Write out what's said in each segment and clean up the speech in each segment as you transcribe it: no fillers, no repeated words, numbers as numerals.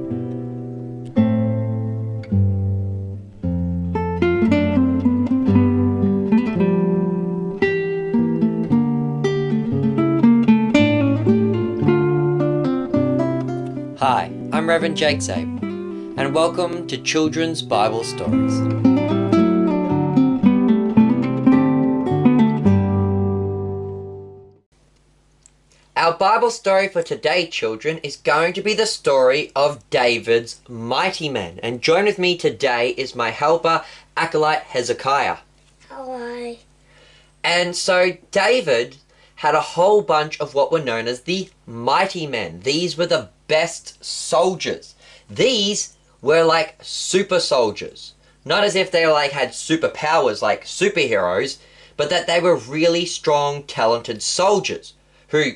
Hi, I'm Reverend Jake Zabe, and welcome to Children's Bible Stories. Our Bible story for today, children, is going to be the story of David's mighty men. And join with me today is my helper, acolyte Hezekiah. Hello. And so David had a whole bunch of what were known as the mighty men. These were the best soldiers. These were like super soldiers. Not as if they had superpowers like superheroes, but that they were really strong, talented soldiers who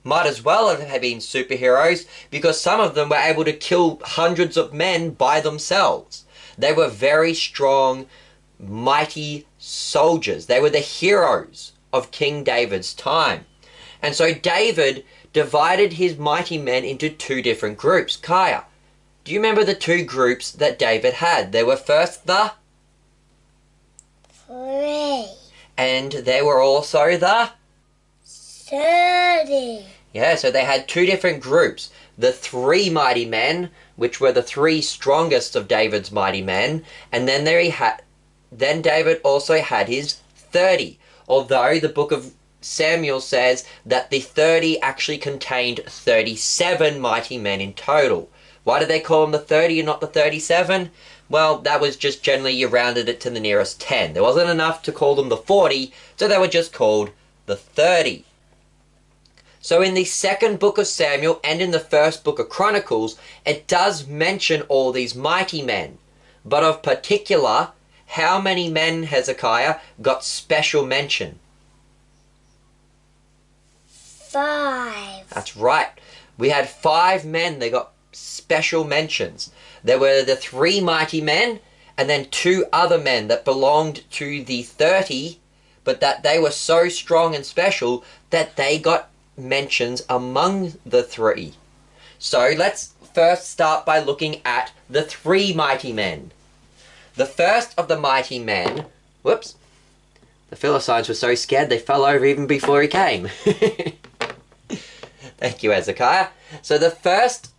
might as well have been superheroes because some of them were able to kill hundreds of men by themselves. They were very strong, mighty soldiers. They were the heroes of King David's time. And so David divided his mighty men into two different groups. Kaya, do you remember the two groups that David had? There were first the 3. and there were also the 30. Yeah, so they had two different groups. The 3 mighty men, which were the 3 strongest of David's mighty men, and then then David also had his 30. Although the book of Samuel says that the 30 actually contained 37 mighty men in total. Why did they call them the 30 and not the 37? Well, that was just generally you rounded it to the nearest 10. There wasn't enough to call them the 40, so they were just called the 30. So in the second book of Samuel and in the first book of Chronicles, it does mention all these mighty men. But of particular, how many men, Hezekiah, got special mention? 5. That's right. We had 5 men that got special mentions. There were the 3 mighty men and then 2 other men that belonged to the 30, but that they were so strong and special that they got mentions among the 3. So let's first start by looking at the 3 mighty men. The first of the mighty men, whoops, the Philistines were so scared they fell over even before he came. Thank you, Hezekiah. So the first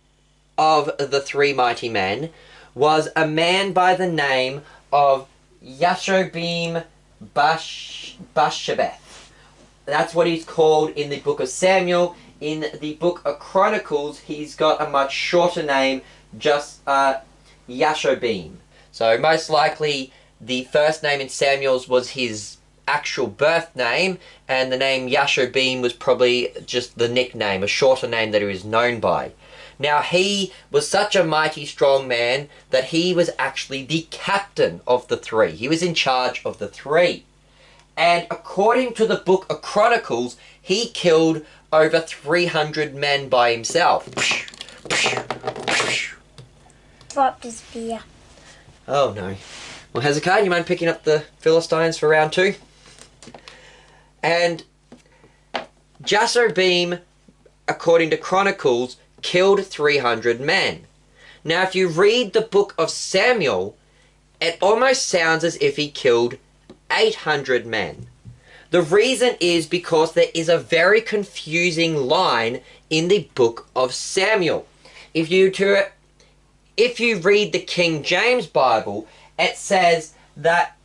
of the 3 mighty men was a man by the name of Jashobeam Basshebeth. That's what he's called in the book of Samuel. In the book of Chronicles, he's got a much shorter name, just Jashobeam. So most likely the first name in Samuel's was his actual birth name, and the name Jashobeam was probably just the nickname, a shorter name that he was known by. Now he was such a mighty strong man that he was actually the captain of the 3. He was in charge of the 3. And according to the book of Chronicles, he killed over 300 men by himself. Dropped his spear. Oh no. Well, Hezekiah, you mind picking up the Philistines for round 2? And Jashobeam, according to Chronicles, killed 300 men. Now, if you read the book of Samuel, it almost sounds as if he killed 800 men. The reason is because there is a very confusing line in the book of Samuel. If you read the King James Bible, it says that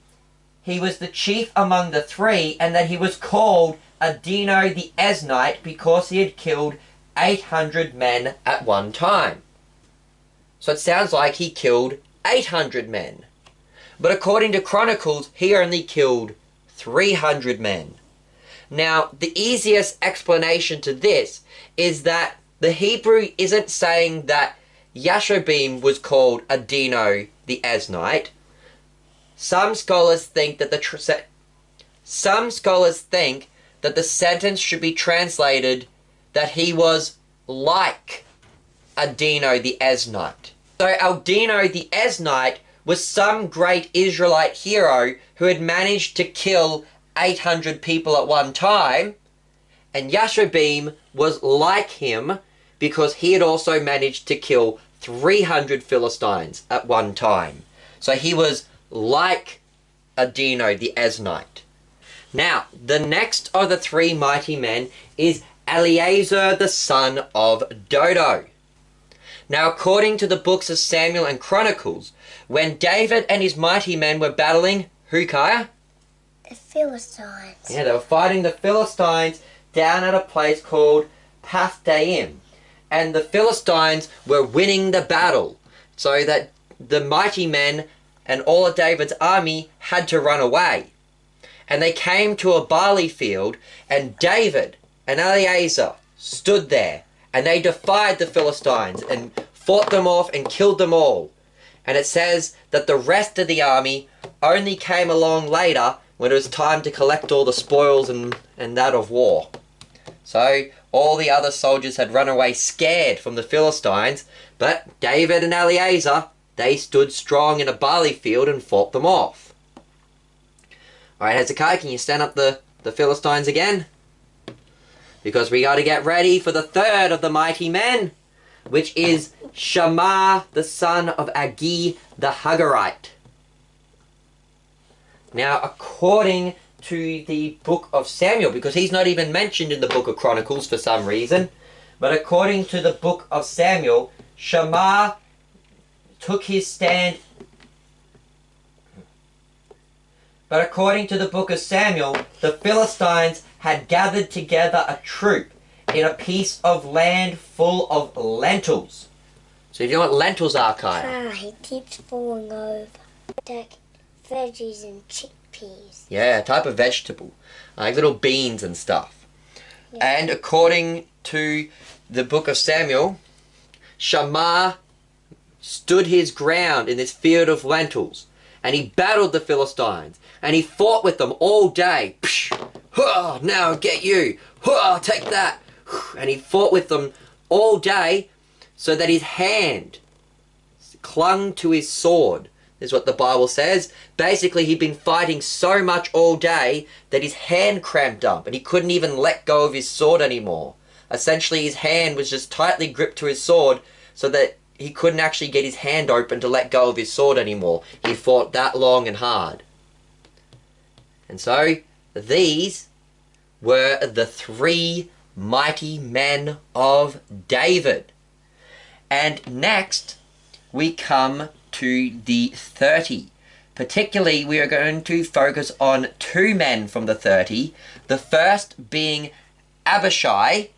he was the chief among the 3 and that he was called Adino the Eznite because he had killed 800 men at one time. So it sounds like he killed 800 men. But according to Chronicles, he only killed 300 men. Now, the easiest explanation to this is that the Hebrew isn't saying that Jashobeam was called Adino the Eznite. Some scholars think that the sentence should be translated that he was like Adino the Eznite. So Adino the Eznite was some great Israelite hero who had managed to kill 800 people at one time, and Jashobeam was like him because he had also managed to kill 300 Philistines at one time. So he was like Adino the Eznite. Now, the next of the three mighty men is Eleazer the son of Dodo. Now, according to the books of Samuel and Chronicles, when David and his mighty men were battling, who, Kaya? The Philistines. Yeah, they were fighting the Philistines down at a place called Pathdaim. And the Philistines were winning the battle, so that the mighty men and all of David's army had to run away. And they came to a barley field, and David and Eleazer stood there, and they defied the Philistines and fought them off and killed them all. And it says that the rest of the army only came along later when it was time to collect all the spoils and that of war. So all the other soldiers had run away scared from the Philistines, but David and Eleazer, they stood strong in a barley field and fought them off. Alright, Hezekiah, can you stand up the Philistines again? Because we got to get ready for the third of the mighty men, which is Shammah, the son of Agi the Hagarite. Now, according to the book of Samuel, because he's not even mentioned in the book of Chronicles for some reason, but according to the book of Samuel, Shammah took his stand. But according to the book of Samuel, the Philistines had gathered together a troop in a piece of land full of lentils. So you know what lentils are, Kaya? He keeps falling over. Like veggies and chickpeas. Yeah, a type of vegetable. Like little beans and stuff. Yeah. And according to the book of Samuel, Shammah stood his ground in this field of lentils. And he battled the Philistines. And he fought with them all day. Now I'll get you. Take that. And he fought with them all day so that his hand clung to his sword. Is what the Bible says. Basically, he'd been fighting so much all day that his hand cramped up and he couldn't even let go of his sword anymore. Essentially, his hand was just tightly gripped to his sword so that he couldn't actually get his hand open to let go of his sword anymore. He fought that long and hard. And so, these were the three mighty men of David. And next, we come to the 30. Particularly, we are going to focus on two men from the 30. The first being Abishai,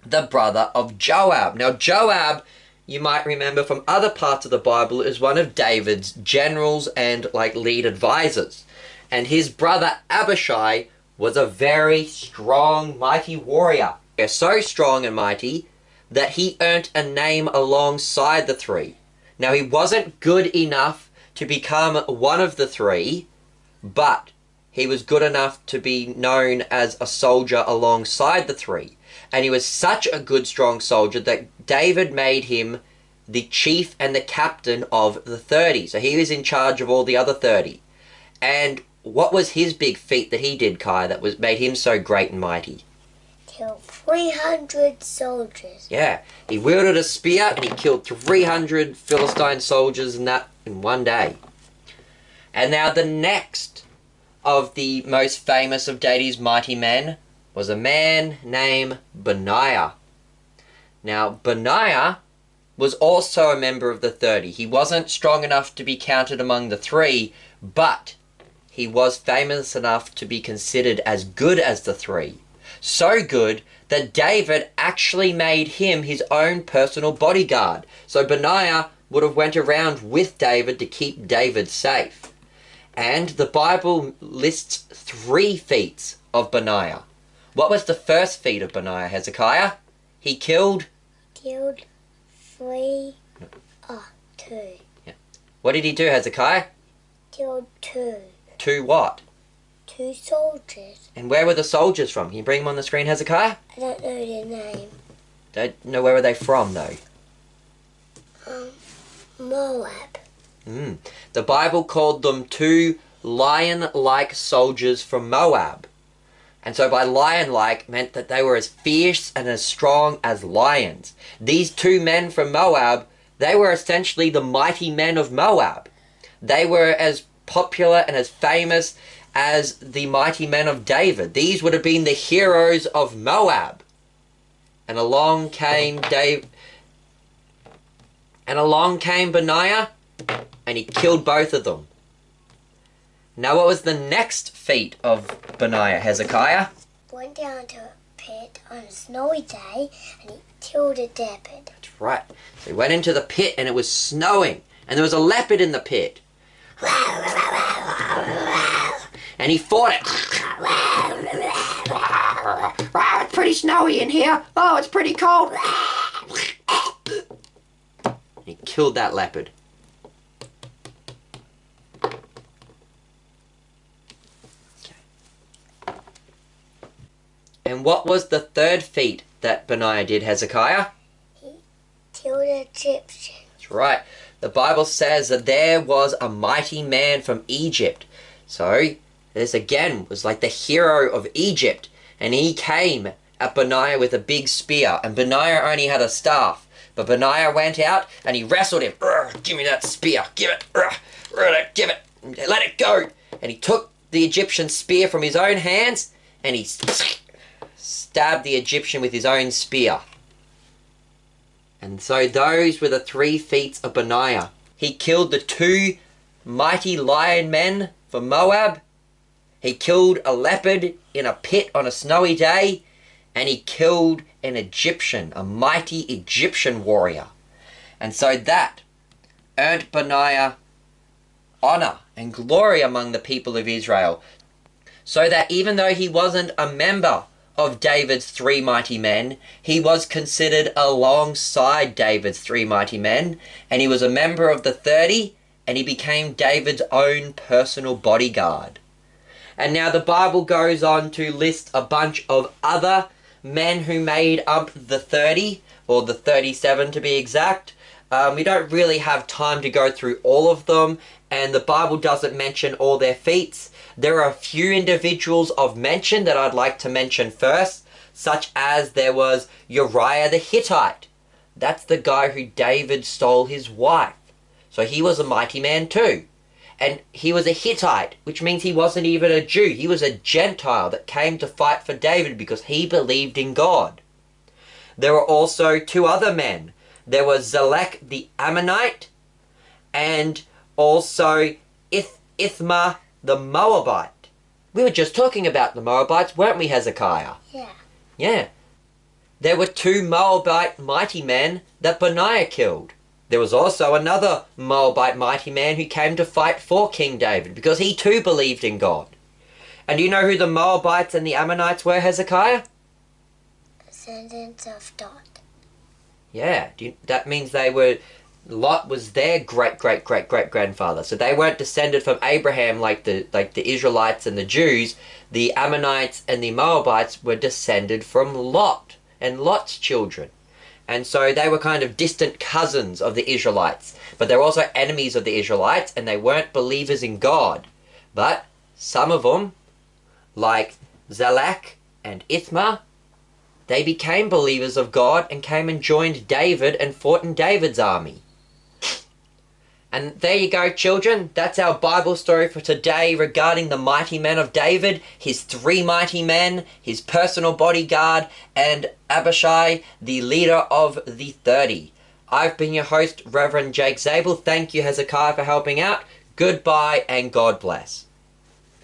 the brother of Joab. Now, Joab, you might remember from other parts of the Bible, is one of David's generals and lead advisors. And his brother Abishai was a very strong, mighty warrior. So strong and mighty that he earned a name alongside the three. Now, he wasn't good enough to become one of the three, but he was good enough to be known as a soldier alongside the three. And he was such a good, strong soldier that David made him the chief and the captain of the 30. So he was in charge of all the other 30. And what was his big feat that he did, Kai, that made him so great and mighty? Killed 300 soldiers. Yeah, he wielded a spear and he killed 300 Philistine soldiers in one day. And now the next of the most famous of David's mighty men was a man named Benaiah. Now, Benaiah was also a member of the 30. He wasn't strong enough to be counted among the three, but he was famous enough to be considered as good as the three. So good that David actually made him his own personal bodyguard. So Benaiah would have went around with David to keep David safe. And the Bible lists 3 feats of Benaiah. What was the first feat of Benaiah, Hezekiah? He killed 2. Yeah. What did he do, Hezekiah? Killed 2. 2 what? 2 soldiers. And where were the soldiers from? Can you bring them on the screen, Hezekiah? I don't know their name. Don't know where were they from, though? Moab. The Bible called them 2 lion-like soldiers from Moab. And so by lion-like meant that they were as fierce and as strong as lions. These 2 men from Moab They were essentially the mighty men of Moab. They were as popular and as famous as the mighty men of David. These would have been the heroes of Moab. And along came Benaiah, and he killed both of them. Now what was the next feat of Benaiah, Hezekiah? Went down to a pit on a snowy day and he killed a leopard. That's right. So he went into the pit and it was snowing, and there was a leopard in the pit. And he fought it. It's pretty snowy in here. Oh, it's pretty cold. He killed that leopard. Okay. And what was the third feat that Benaiah did, Hezekiah? He killed an Egyptian. That's right. The Bible says that there was a mighty man from Egypt. So this again was like the hero of Egypt. And he came at Benaiah with a big spear. And Benaiah only had a staff. But Benaiah went out and he wrestled him. Give me that spear. Give it. Give it. Let it go. And he took the Egyptian spear from his own hands and he stabbed the Egyptian with his own spear. And so those were the 3 feats of Benaiah. He killed the 2 mighty lion men from Moab. He killed a leopard in a pit on a snowy day. And he killed an Egyptian, a mighty Egyptian warrior. And so that earned Benaiah honor and glory among the people of Israel. So that even though he wasn't a member of David's 3 mighty men, he was considered alongside David's 3 mighty men, and he was a member of the 30, and he became David's own personal bodyguard. And now the Bible goes on to list a bunch of other men who made up the 30, or the 37 to be exact. We don't really have time to go through all of them, and the Bible doesn't mention all their feats. There are a few individuals of mention that I'd like to mention first, such as there was Uriah the Hittite. That's the guy who David stole his wife. So he was a mighty man too. And he was a Hittite, which means he wasn't even a Jew. He was a Gentile that came to fight for David because he believed in God. There were also 2 other men. There was Zelek the Ammonite and also Ithmah the Moabite. We were just talking about the Moabites, weren't we, Hezekiah? Yeah. Yeah. There were 2 Moabite mighty men that Benaiah killed. There was also another Moabite mighty man who came to fight for King David because he too believed in God. And do you know who the Moabites and the Ammonites were, Hezekiah? Descendants of Lot. Yeah, that means Lot was their great-great-great-great-grandfather. So they weren't descended from Abraham like the Israelites and the Jews. The Ammonites and the Moabites were descended from Lot and Lot's children. And so they were kind of distant cousins of the Israelites. But they were also enemies of the Israelites, and they weren't believers in God. But some of them, like Zelek and Ithmah, they became believers of God and came and joined David and fought in David's army. And there you go, children. That's our Bible story for today regarding the mighty men of David, his 3 mighty men, his personal bodyguard, and Abishai, the leader of the 30. I've been your host, Reverend Jake Zabel. Thank you, Hezekiah, for helping out. Goodbye and God bless.